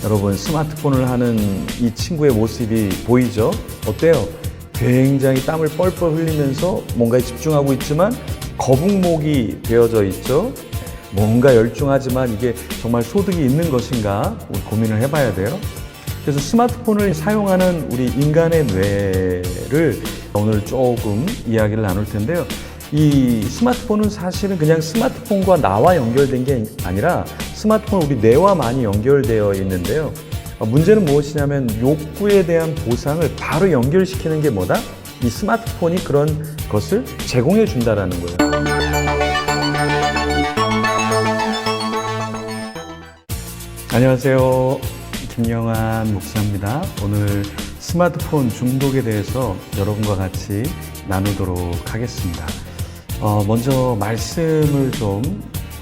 여러분, 스마트폰을 하는 이 친구의 모습이 보이죠? 어때요? 굉장히 땀을 뻘뻘 흘리면서 뭔가에 집중하고 있지만 거북목이 되어져 있죠? 뭔가 열중하지만 이게 정말 소득이 있는 것인가 우리 고민을 해봐야 돼요. 그래서 스마트폰을 사용하는 우리 인간의 뇌를 오늘 조금 이야기를 나눌 텐데요. 이 스마트폰은 사실은 그냥 스마트폰과 나와 연결된 게 아니라 스마트폰 우리 뇌와 많이 연결되어 있는데요. 문제는 무엇이냐면 욕구에 대한 보상을 바로 연결시키는 게 뭐다? 이 스마트폰이 그런 것을 제공해 준다라는 거예요. 안녕하세요. 김영환 목사입니다. 오늘 스마트폰 중독에 대해서 여러분과 같이 나누도록 하겠습니다. 먼저 말씀을 좀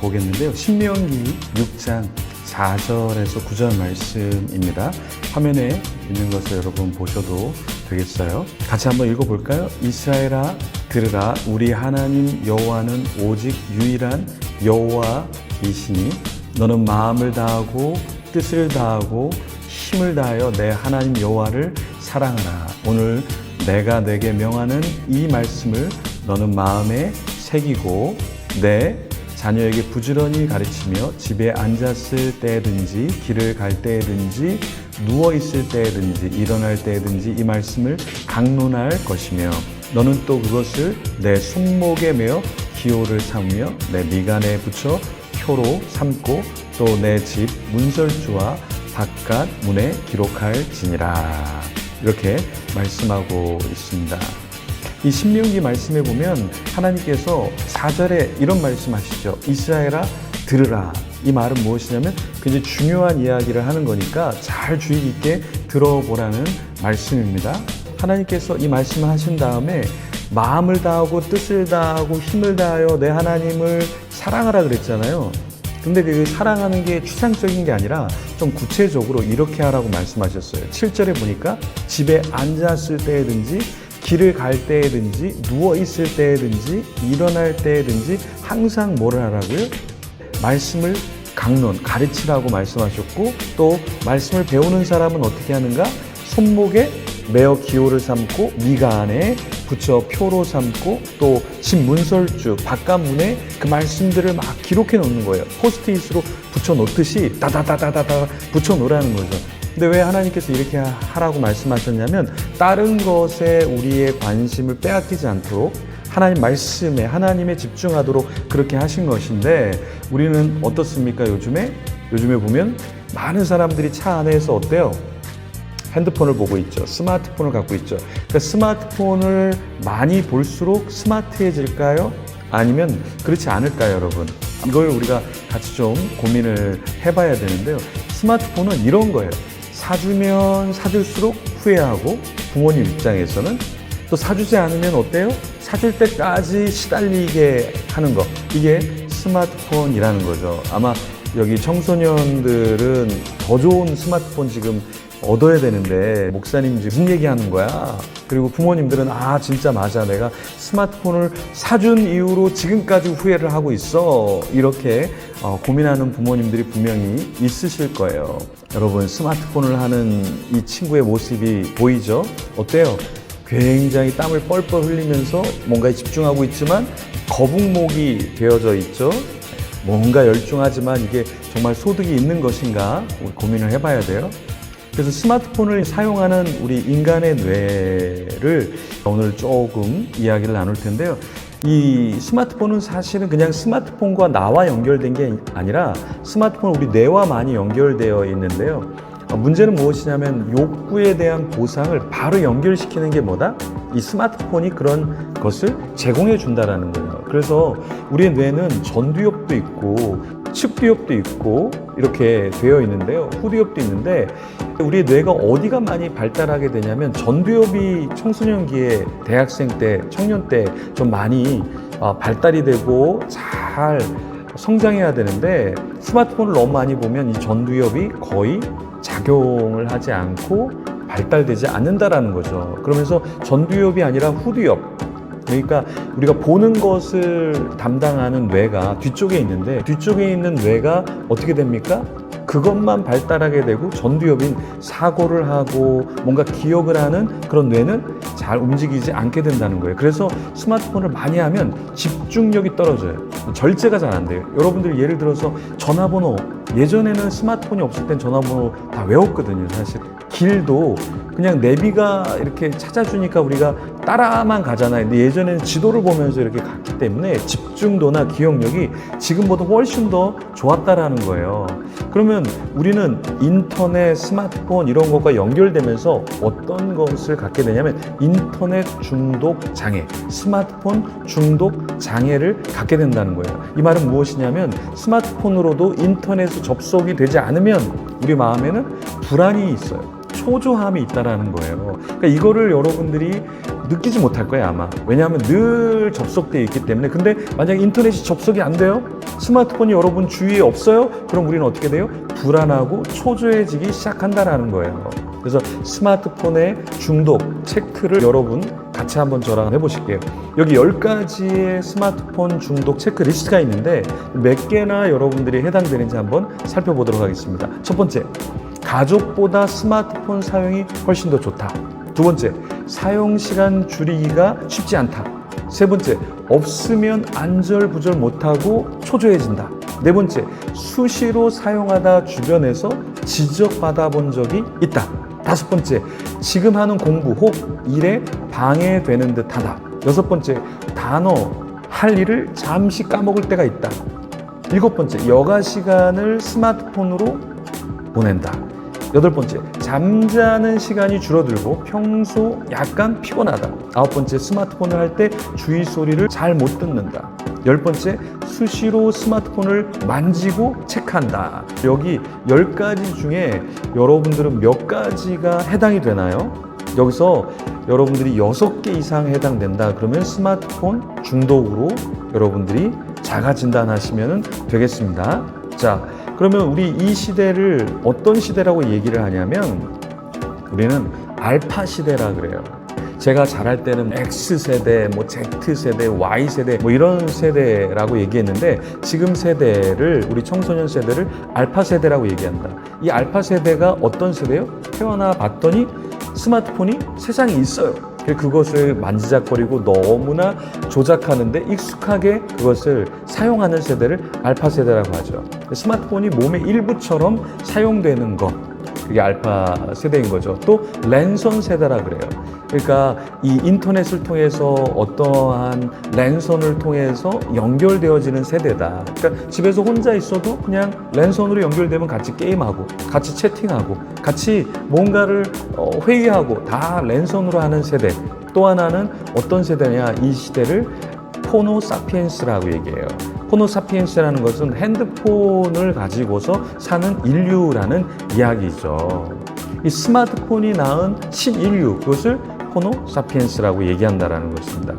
보겠는데요. 신명기 6장 4절에서 9절 말씀입니다. 화면에 있는 것을 여러분 보셔도 되겠어요. 같이 한번 읽어볼까요? 이스라엘아 들으라, 우리 하나님 여호와는 오직 유일한 여호와이시니 너는 마음을 다하고 뜻을 다하고 힘을 다하여 내 하나님 여호와를 사랑하라. 오늘 내가 내게 명하는 이 말씀을 너는 마음에 새기고 내 자녀에게 부지런히 가르치며 집에 앉았을 때든지 길을 갈 때든지 누워있을 때든지 일어날 때든지 이 말씀을 강론할 것이며 너는 또 그것을 내 손목에 메어 기호를 삼으며 내 미간에 붙여 표로 삼고 또 내 집 문설주와 바깥 문에 기록할지니라. 이렇게 말씀하고 있습니다. 이 신명기 말씀에 보면 하나님께서 4절에 이런 말씀하시죠. 이스라엘아 들으라. 이 말은 무엇이냐면 굉장히 중요한 이야기를 하는 거니까 잘 주의 깊게 들어보라는 말씀입니다. 하나님께서 이 말씀을 하신 다음에 마음을 다하고 뜻을 다하고 힘을 다하여 내 하나님을 사랑하라 그랬잖아요. 근데 그 사랑하는 게 추상적인 게 아니라 좀 구체적으로 이렇게 하라고 말씀하셨어요. 7절에 보니까 집에 앉았을 때든지 길을 갈 때든지 누워있을 때든지 일어날 때든지 항상 뭐를 하라고요? 말씀을 강론, 가르치라고 말씀하셨고 또 말씀을 배우는 사람은 어떻게 하는가? 손목에 메어 기호를 삼고 미간에 붙여 표로 삼고 또 집 문설주 바깥문에 그 말씀들을 막 기록해 놓는 거예요. 포스트잇으로 붙여 놓듯이 다다다다다다 붙여 놓으라는 거죠. 근데 왜 하나님께서 이렇게 하라고 말씀하셨냐면 다른 것에 우리의 관심을 빼앗기지 않도록 하나님 말씀에 하나님에 집중하도록 그렇게 하신 것인데 우리는 어떻습니까? 요즘에 보면 많은 사람들이 차 안에서 어때요? 핸드폰을 보고 있죠. 스마트폰을 갖고 있죠. 그러니까 스마트폰을 많이 볼수록 스마트해질까요? 아니면 그렇지 않을까요, 여러분? 이걸 우리가 같이 좀 고민을 해봐야 되는데요. 스마트폰은 이런 거예요. 사주면 사줄수록 후회하고 부모님 입장에서는 또 사주지 않으면 어때요? 사줄 때까지 시달리게 하는 거. 이게 스마트폰이라는 거죠. 아마 여기 청소년들은 더 좋은 스마트폰 지금 얻어야 되는데 목사님 무슨 얘기하는 거야? 그리고 부모님들은 진짜 맞아, 내가 스마트폰을 사준 이후로 지금까지 후회를 하고 있어, 이렇게 고민하는 부모님들이 분명히 있으실 거예요. 여러분, 스마트폰을 하는 이 친구의 모습이 보이죠? 어때요? 굉장히 땀을 뻘뻘 흘리면서 뭔가에 집중하고 있지만 거북목이 되어져 있죠? 뭔가 열중하지만 이게 정말 소득이 있는 것인가 우리 고민을 해봐야 돼요. 그래서 스마트폰을 사용하는 우리 인간의 뇌를 오늘 조금 이야기를 나눌 텐데요. 이 스마트폰은 사실은 그냥 스마트폰과 나와 연결된 게 아니라 스마트폰 우리 뇌와 많이 연결되어 있는데요. 문제는 무엇이냐면 욕구에 대한 보상을 바로 연결시키는 게 뭐다? 이 스마트폰이 그런 것을 제공해 준다라는 거예요. 그래서 우리의 뇌는 전두엽도 있고 측두엽도 있고 이렇게 되어 있는데요. 후두엽도 있는데 우리의 뇌가 어디가 많이 발달하게 되냐면 전두엽이 청소년기에 대학생 때, 청년 때 좀 많이 발달이 되고 잘 성장해야 되는데 스마트폰을 너무 많이 보면 이 전두엽이 거의 작용을 하지 않고 발달되지 않는다라는 거죠. 그러면서 전두엽이 아니라 후두엽, 그러니까 우리가 보는 것을 담당하는 뇌가 뒤쪽에 있는데 뒤쪽에 있는 뇌가 어떻게 됩니까? 그것만 발달하게 되고 전두엽인 사고를 하고 뭔가 기억을 하는 그런 뇌는 잘 움직이지 않게 된다는 거예요. 그래서 스마트폰을 많이 하면 집중력이 떨어져요. 절제가 잘 안 돼요. 여러분들 예를 들어서 전화번호, 예전에는 스마트폰이 없을 땐 전화번호 다 외웠거든요. 사실 길도 그냥 내비가 이렇게 찾아주니까 우리가 따라만 가잖아요. 근데 예전에는 지도를 보면서 이렇게 갔기 때문에 집중도나 기억력이 지금보다 훨씬 더 좋았다라는 거예요. 그러면 우리는 인터넷, 스마트폰 이런 것과 연결되면서 어떤 것을 갖게 되냐면 인터넷 중독 장애, 스마트폰 중독 장애를 갖게 된다는 거예요. 이 말은 무엇이냐면 스마트폰으로도 인터넷에 접속이 되지 않으면 우리 마음에는 불안이 있어요. 초조함이 있다라는 거예요. 그러니까 이거를 여러분들이 느끼지 못할 거예요, 아마. 왜냐하면 늘 접속되어 있기 때문에. 근데 만약에 인터넷이 접속이 안 돼요? 스마트폰이 여러분 주위에 없어요? 그럼 우리는 어떻게 돼요? 불안하고 초조해지기 시작한다라는 거예요. 그래서 스마트폰의 중독 체크를 여러분 같이 한번 저랑 해보실게요. 여기 10가지의 스마트폰 중독 체크리스트가 있는데 몇 개나 여러분들이 해당되는지 한번 살펴보도록 하겠습니다. 첫 번째, 가족보다 스마트폰 사용이 훨씬 더 좋다. 두 번째, 사용 시간 줄이기가 쉽지 않다. 세 번째, 없으면 안절부절 못하고 초조해진다. 네 번째, 수시로 사용하다 주변에서 지적받아 본 적이 있다. 다섯 번째, 지금 하는 공부 혹 일에 방해되는 듯하다. 여섯 번째, 단어, 할 일을 잠시 까먹을 때가 있다. 일곱 번째, 여가 시간을 스마트폰으로 보낸다. 여덟 번째, 잠자는 시간이 줄어들고 평소 약간 피곤하다. 아홉 번째, 스마트폰을 할 때 주의 소리를 잘 못 듣는다. 열 번째, 수시로 스마트폰을 만지고 체크한다. 여기 10가지 중에 여러분들은 몇 가지가 해당이 되나요? 여기서 여러분들이 6개 이상 해당된다. 그러면 스마트폰 중독으로 여러분들이 자가 진단하시면 되겠습니다. 자, 그러면 우리 이 시대를 어떤 시대라고 얘기를 하냐면 우리는 알파 시대라 그래요. 제가 자랄 때는 X세대, 뭐 Z세대, Y세대 뭐 이런 세대라고 얘기했는데 지금 세대를 우리 청소년 세대를 알파 세대라고 얘기한다. 이 알파 세대가 어떤 세대요? 태어나 봤더니 스마트폰이 세상에 있어요. 그것을 만지작거리고 너무나 조작하는데 익숙하게 그것을 사용하는 세대를 알파 세대라고 하죠. 스마트폰이 몸의 일부처럼 사용되는 것, 그게 알파 세대인 거죠. 또 랜선 세대라 그래요. 그러니까 이 인터넷을 통해서 어떠한 랜선을 통해서 연결되어지는 세대다. 그러니까 집에서 혼자 있어도 그냥 랜선으로 연결되면 같이 게임하고 같이 채팅하고 같이 뭔가를 회의하고 다 랜선으로 하는 세대. 또 하나는 어떤 세대냐, 이 시대를 호모 사피엔스라고 얘기해요. 호모 사피엔스라는 것은 핸드폰을 가지고서 사는 인류라는 이야기죠. 이 스마트폰이 낳은 신인류, 그것을 호모 사피엔스라고 얘기한다라는 것입니다.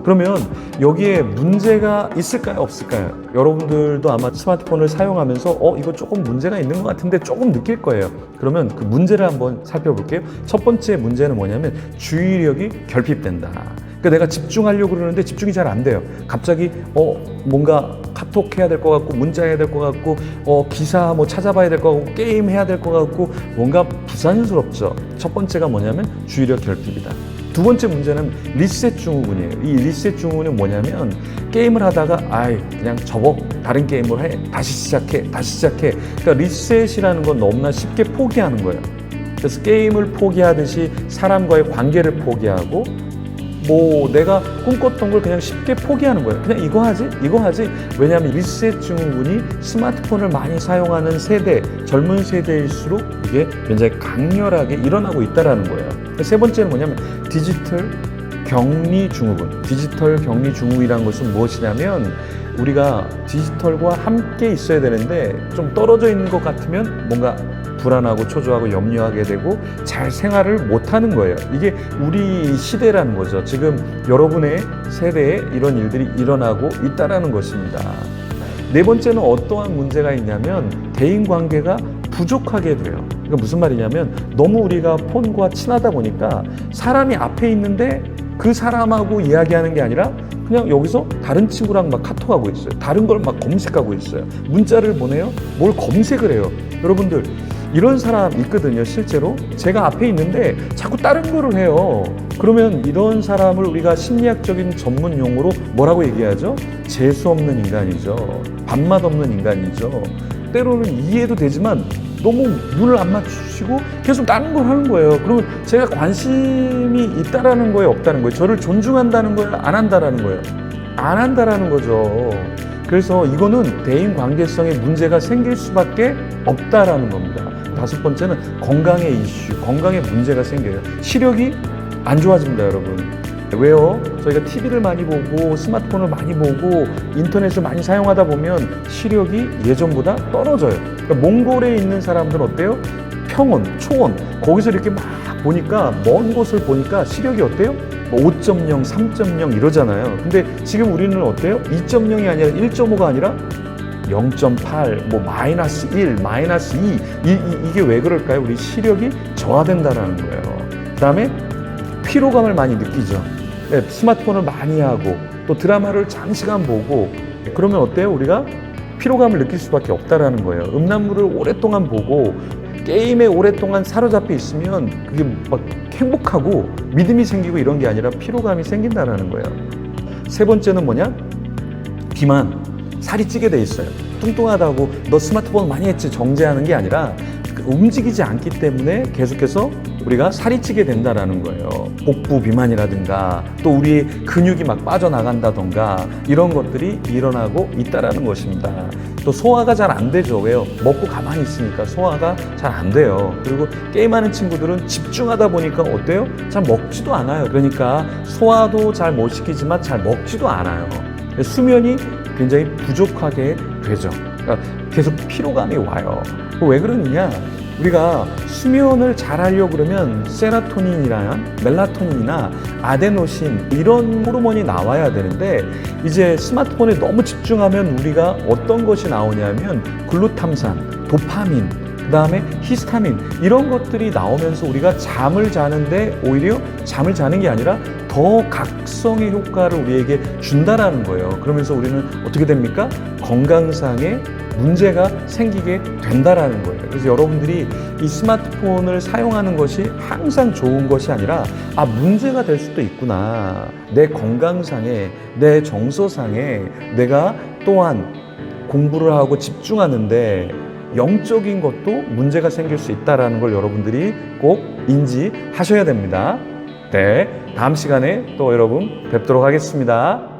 그러면 여기에 문제가 있을까요, 없을까요? 여러분들도 아마 스마트폰을 사용하면서 이거 조금 문제가 있는 것 같은데 조금 느낄 거예요. 그러면 그 문제를 한번 살펴볼게요. 첫 번째 문제는 뭐냐면 주의력이 결핍된다. 그러니까 내가 집중하려고 그러는데 집중이 잘 안 돼요. 갑자기 뭔가 카톡 해야 될 것 같고 문자 해야 될 것 같고 기사 뭐 찾아봐야 될 것 같고 게임 해야 될 것 같고 뭔가 부산스럽죠. 첫 번째가 뭐냐면 주의력 결핍이다. 두 번째 문제는 리셋 증후군이에요. 이 리셋 증후군은 뭐냐면 게임을 하다가 그냥 접어, 다른 게임을 해, 다시 시작해. 그러니까 리셋이라는 건 너무나 쉽게 포기하는 거예요. 그래서 게임을 포기하듯이 사람과의 관계를 포기하고 뭐 내가 꿈꿨던 걸 그냥 쉽게 포기하는 거예요. 그냥 이거 하지. 왜냐하면 리셋 증후군이 스마트폰을 많이 사용하는 세대, 젊은 세대일수록 이게 굉장히 강렬하게 일어나고 있다는 거예요. 세 번째는 뭐냐면 디지털 격리 증후군. 디지털 격리 증후군이라는 것은 무엇이냐면 우리가 디지털과 함께 있어야 되는데 좀 떨어져 있는 것 같으면 뭔가 불안하고 초조하고 염려하게 되고 잘 생활을 못하는 거예요. 이게 우리 시대라는 거죠. 지금 여러분의 세대에 이런 일들이 일어나고 있다는 것입니다. 네 번째는 어떠한 문제가 있냐면 대인관계가 부족하게 돼요. 그러니까 무슨 말이냐면 너무 우리가 폰과 친하다 보니까 사람이 앞에 있는데 그 사람하고 이야기하는 게 아니라 그냥 여기서 다른 친구랑 막 카톡하고 있어요. 다른 걸 막 검색하고 있어요. 문자를 보내요. 뭘 검색을 해요. 여러분들 이런 사람 있거든요. 실제로 제가 앞에 있는데 자꾸 다른 거를 해요. 그러면 이런 사람을 우리가 심리학적인 전문 용어로 뭐라고 얘기하죠? 재수 없는 인간이죠. 밥맛 없는 인간이죠. 때로는 이해도 되지만 너무 눈을 안 맞추시고 계속 다른 걸 하는 거예요. 그러면 제가 관심이 있다라는 거예요, 없다는 거예요? 저를 존중한다는 거예요, 안 한다라는 거예요? 안 한다라는 거죠. 그래서 이거는 대인 관계성에 문제가 생길 수밖에 없다라는 겁니다. 다섯 번째는 건강의 이슈, 건강에 문제가 생겨요. 시력이 안 좋아집니다, 여러분. 왜요? 저희가 TV를 많이 보고 스마트폰을 많이 보고 인터넷을 많이 사용하다 보면 시력이 예전보다 떨어져요. 그러니까 몽골에 있는 사람들은 어때요? 평원, 초원 거기서 이렇게 막 보니까 먼 곳을 보니까 시력이 어때요? 5.0, 3.0 이러잖아요. 근데 지금 우리는 어때요? 2.0이 아니라 1.5가 아니라 0.8, 뭐 마이너스 1, 마이너스 2 이게 왜 그럴까요? 우리 시력이 저하된다라는 거예요. 그 다음에 피로감을 많이 느끼죠. 네, 스마트폰을 많이 하고 또 드라마를 장시간 보고 그러면 어때요? 우리가 피로감을 느낄 수밖에 없다라는 거예요. 음란물을 오랫동안 보고 게임에 오랫동안 사로잡혀 있으면 그게 막 행복하고 믿음이 생기고 이런 게 아니라 피로감이 생긴다라는 거예요. 세 번째는 뭐냐? 비만, 살이 찌게 돼 있어요. 뚱뚱하다고 너 스마트폰 많이 했지 정죄하는 게 아니라 움직이지 않기 때문에 계속해서 우리가 살이 찌게 된다라는 거예요. 복부 비만이라든가 또 우리의 근육이 막 빠져나간다던가 이런 것들이 일어나고 있다라는 것입니다. 또 소화가 잘 안 되죠. 왜요? 먹고 가만히 있으니까 소화가 잘 안 돼요. 그리고 게임하는 친구들은 집중하다 보니까 어때요? 잘 먹지도 않아요. 그러니까 소화도 잘 못 시키지만 잘 먹지도 않아요. 수면이 굉장히 부족하게 되죠. 그러니까 계속 피로감이 와요. 왜 그러느냐? 우리가 수면을 잘 하려고 그러면 세로토닌이나 멜라토닌이나 아데노신 이런 호르몬이 나와야 되는데 이제 스마트폰에 너무 집중하면 우리가 어떤 것이 나오냐면 글루탐산, 도파민, 그 다음에 히스타민 이런 것들이 나오면서 우리가 잠을 자는데 오히려 잠을 자는 게 아니라 더 각성의 효과를 우리에게 준다라는 거예요. 그러면서 우리는 어떻게 됩니까? 건강상의 문제가 생기게 된다라는 거예요. 그래서 여러분들이 이 스마트폰을 사용하는 것이 항상 좋은 것이 아니라 문제가 될 수도 있구나. 내 건강상에, 내 정서상에 내가 또한 공부를 하고 집중하는데 영적인 것도 문제가 생길 수 있다는 걸 여러분들이 꼭 인지하셔야 됩니다. 네, 다음 시간에 또 여러분 뵙도록 하겠습니다.